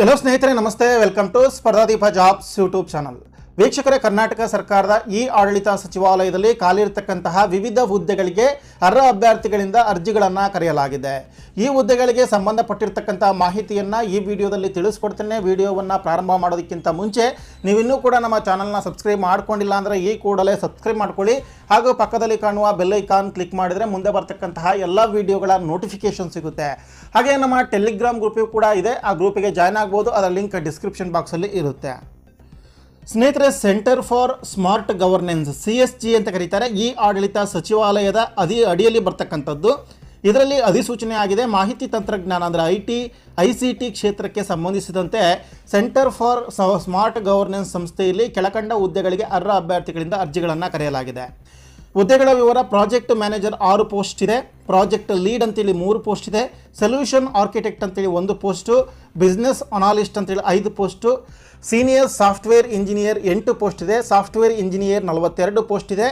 ಎಲ್ಲೋ ಸ್ನೇಹಿತರೆ ನಮಸ್ತೆ, welcome to Spardhadeepa jobs YouTube channel. ವೀಕ್ಷಕರೇ, ಕರ್ನಾಟಕ ಸರ್ಕಾರದ ಇ-ಆಡಳಿತ ಸಚಿವಾಲಯದಲ್ಲಿ ಖಾಲಿಯಿರತಕ್ಕಂತಹ ವಿವಿಧ ಹುದ್ದೆಗಳಿಗೆ ಅರ್ಹ ಅಭ್ಯರ್ಥಿಗಳಿಂದ ಅರ್ಜಿಗಳನ್ನು ಕರೆಯಲಾಗಿದೆ. ಈ ಹುದ್ದೆಗಳಿಗೆ ಸಂಬಂಧಪಟ್ಟಿರ್ತಕ್ಕಂಥ ಮಾಹಿತಿಯನ್ನು ಈ ವಿಡಿಯೋದಲ್ಲಿ ತಿಳಿಸ್ಕೊಡ್ತೇನೆ. ವಿಡಿಯೋವನ್ನು ಪ್ರಾರಂಭ ಮಾಡೋದಕ್ಕಿಂತ ಮುಂಚೆ ನೀವಿನ್ನೂ ಕೂಡ ನಮ್ಮ ಚಾನಲ್ನ ಸಬ್ಸ್ಕ್ರೈಬ್ ಮಾಡ್ಕೊಂಡಿಲ್ಲ ಅಂದರೆ ಈ ಕೂಡಲೇ ಸಬ್ಸ್ಕ್ರೈಬ್ ಮಾಡ್ಕೊಳ್ಳಿ. ಹಾಗೂ ಪಕ್ಕದಲ್ಲಿ ಕಾಣುವ ಬೆಲ್ ಐಕಾನ್ ಕ್ಲಿಕ್ ಮಾಡಿದರೆ ಮುಂದೆ ಬರ್ತಕ್ಕಂತಹ ಎಲ್ಲ ವಿಡಿಯೋಗಳ ನೋಟಿಫಿಕೇಶನ್ ಸಿಗುತ್ತೆ. ಹಾಗೆ ನಮ್ಮ ಟೆಲಿಗ್ರಾಮ್ ಗ್ರೂಪಿಗೂ ಕೂಡ ಇದೆ, ಆ ಗ್ರೂಪಿಗೆ ಜಾಯ್ನ್ ಆಗ್ಬೋದು. ಅದರ ಲಿಂಕ್ ಡಿಸ್ಕ್ರಿಪ್ಷನ್ ಬಾಕ್ಸಲ್ಲಿ ಇರುತ್ತೆ. ಸ್ನೇಹಿತರೆ, centre for smart governance CSG ಅಂತ ಕರೀತಾರೆ. ಈ ಆಡಳಿತ ಸಚಿವಾಲಯದ ಅಡಿಯಲ್ಲಿ ಬರ್ತಕ್ಕಂಥದ್ದು. ಇದರಲ್ಲಿ ಅಧಿಸೂಚನೆ ಆಗಿದೆ. ಮಾಹಿತಿ ತಂತ್ರಜ್ಞಾನ ಅಂದರೆ ICT ಕ್ಷೇತ್ರಕ್ಕೆ ಸಂಬಂಧಿಸಿದಂತೆ ಸೆಂಟರ್ ಫಾರ್ ಸ್ಮಾರ್ಟ್ ಗವರ್ನೆನ್ಸ್ ಸಂಸ್ಥೆಯಲ್ಲಿ ಕೆಳಕಂಡ ಹುದ್ದೆಗಳಿಗೆ ಅರ್ಹ ಅಭ್ಯರ್ಥಿಗಳಿಂದ ಅರ್ಜಿಗಳನ್ನು ಕರೆಯಲಾಗಿದೆ. ಹುದ್ದೆಗಳ ವಿವರ: ಪ್ರಾಜೆಕ್ಟ್ ಮ್ಯಾನೇಜರ್ 6 ಪೋಸ್ಟ್ ಇದೆ, ಪ್ರಾಜೆಕ್ಟ್ ಲೀಡ್ ಅಂತೇಳಿ 3 ಪೋಸ್ಟ್ ಇದೆ, ಸೊಲ್ಯೂಷನ್ ಆರ್ಕಿಟೆಕ್ಟ್ ಅಂತೇಳಿ 1 ಪೋಸ್ಟು, ಬಿಸ್ನೆಸ್ ಅನಾಲಿಸ್ಟ್ ಅಂತೇಳಿ 5 post, senior software engineer 8 post ಇದೆ, ಸಾಫ್ಟ್ವೇರ್ ಇಂಜಿನಿಯರ್ 42 ಪೋಸ್ಟ್ ಇದೆ,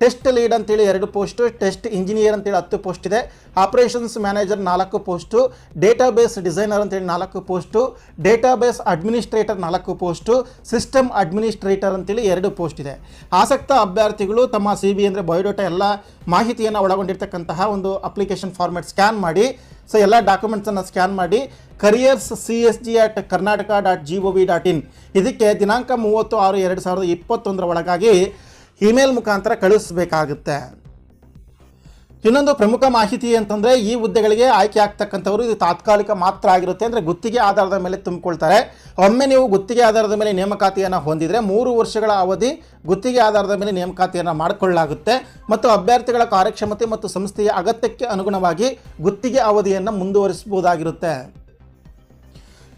ಟೆಸ್ಟ್ ಲೀಡ್ ಅಂತೇಳಿ 2 ಪೋಸ್ಟು, ಟೆಸ್ಟ್ ಇಂಜಿನಿಯರ್ ಅಂತೇಳಿ 10 ಪೋಸ್ಟ್ ಇದೆ, operations manager 4 post, database designer ಅಂತೇಳಿ 4 post, database administrator 4 post, system administrator ಅಂತೇಳಿ 2 ಪೋಸ್ಟ್ ಇದೆ. ಆಸಕ್ತ ಅಭ್ಯರ್ಥಿಗಳು ತಮ್ಮ CV ಅಂದರೆ ಬಯೋಡಾಟಾ ಎಲ್ಲ ಮಾಹಿತಿಯನ್ನು ಒಳಗೊಂಡಿರ್ತಕ್ಕಂತಹ ಒಂದು ಅಪ್ಲಿಕೇಶನ್ ಫಾರ್ಮ್ಯಾಟ್ ಸ್ಕ್ಯಾನ್ ಮಾಡಿ, ಎಲ್ಲ ಡಾಕ್ಯುಮೆಂಟ್ಸನ್ನು ಸ್ಕ್ಯಾನ್ ಮಾಡಿ careerscsg@karnataka.gov.in ಇದಕ್ಕೆ ದಿನಾಂಕ 30/6/2021 ಒಳಗಾಗಿ ಇಮೇಲ್ ಮುಖಾಂತರ ಕಳಿಸಬೇಕಾಗುತ್ತೆ. ಇನ್ನೊಂದು ಪ್ರಮುಖ ಮಾಹಿತಿ ಅಂತಂದರೆ, ಈ ಹುದ್ದೆಗಳಿಗೆ ಆಯ್ಕೆ ಆಗ್ತಕ್ಕಂಥವರು ಇದು ತಾತ್ಕಾಲಿಕ ಮಾತ್ರ ಆಗಿರುತ್ತೆ. ಅಂದರೆ ಗುತ್ತಿಗೆ ಆಧಾರದ ಮೇಲೆ ತುಂಬಿಕೊಳ್ತಾರೆ. ಒಮ್ಮೆ ನೀವು ಗುತ್ತಿಗೆ ಆಧಾರದ ಮೇಲೆ ನೇಮಕಾತಿಯನ್ನು ಹೊಂದಿದರೆ 3 ವರ್ಷಗಳ ಅವಧಿ ಗುತ್ತಿಗೆ ಆಧಾರದ ಮೇಲೆ ನೇಮಕಾತಿಯನ್ನು ಮಾಡಿಕೊಳ್ಳಲಾಗುತ್ತೆ ಮತ್ತು ಅಭ್ಯರ್ಥಿಗಳ ಕಾರ್ಯಕ್ಷಮತೆ ಮತ್ತು ಸಂಸ್ಥೆಯ ಅಗತ್ಯಕ್ಕೆ ಅನುಗುಣವಾಗಿ ಗುತ್ತಿಗೆ ಅವಧಿಯನ್ನು ಮುಂದುವರಿಸಬಹುದಾಗಿರುತ್ತೆ.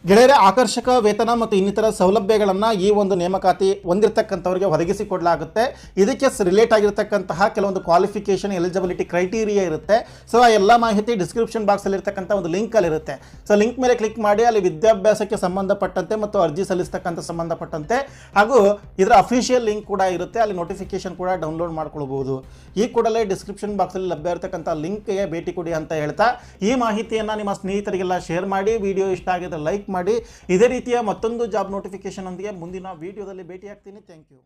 ಗೆಳೆಯರೆ, ಆಕರ್ಷಕ ವೇತನ ಮತ್ತು ಇನ್ನಿತರ ಸೌಲಭ್ಯಗಳನ್ನು ಈ ಒಂದು ನೇಮಕಾತಿ ಹೊಂದಿರತಕ್ಕಂಥವರಿಗೆ ಒದಗಿಸಿಕೊಡಲಾಗುತ್ತೆ. ಇದಕ್ಕೆ ರಿಲೇಟ್ ಆಗಿರ್ತಕ್ಕಂತಹ ಕೆಲವೊಂದು ಕ್ವಾಲಿಫಿಕೇಷನ್, ಎಲಿಜಿಬಿಲಿಟಿ ಕ್ರೈಟೀರಿಯಾ ಇರುತ್ತೆ. ಆ ಎಲ್ಲ ಮಾಹಿತಿ ಡಿಸ್ಕ್ರಿಪ್ಷನ್ ಬಾಕ್ಸಲ್ಲಿರ್ತಕ್ಕಂಥ ಒಂದು ಲಿಂಕಲ್ಲಿರುತ್ತೆ. ಲಿಂಕ್ ಮೇಲೆ ಕ್ಲಿಕ್ ಮಾಡಿ ಅಲ್ಲಿ ವಿದ್ಯಾಭ್ಯಾಸಕ್ಕೆ ಸಂಬಂಧಪಟ್ಟಂತೆ ಮತ್ತು ಅರ್ಜಿ ಸಲ್ಲಿಸ್ತಕ್ಕಂಥ ಸಂಬಂಧಪಟ್ಟಂತೆ ಹಾಗೂ ಇದರ ಅಫಿಷಿಯಲ್ ಲಿಂಕ್ ಕೂಡ ಇರುತ್ತೆ. ಅಲ್ಲಿ ನೋಟಿಫಿಕೇಶನ್ ಕೂಡ ಡೌನ್ಲೋಡ್ ಮಾಡ್ಕೊಳ್ಬೋದು. ಈ ಕೂಡಲೇ ಡಿಸ್ಕ್ರಿಪ್ಷನ್ ಬಾಕ್ಸಲ್ಲಿ ಲಭ್ಯ ಇರತಕ್ಕಂಥ ಲಿಂಕ್ಗೆ ಭೇಟಿ ಕೊಡಿ ಅಂತ ಹೇಳ್ತಾ, ಈ ಮಾಹಿತಿಯನ್ನು ನಿಮ್ಮ ಸ್ನೇಹಿತರಿಗೆಲ್ಲ ಶೇರ್ ಮಾಡಿ. ವಿಡಿಯೋ ಇಷ್ಟ ಆಗಿದ್ರೆ ಲೈಕ್ ಮಾಡಿ. ಇದೇ ರೀತಿಯ ಮತ್ತೊಂದು ಜಾಬ್ ನೋಟಿಫಿಕೇಶನ್ ಒಂದಿಗೆ ಮುಂದಿನ ವಿಡಿಯೋದಲ್ಲಿ ಭೇಟಿ ಆಗ್ತೀನಿ. Thank you.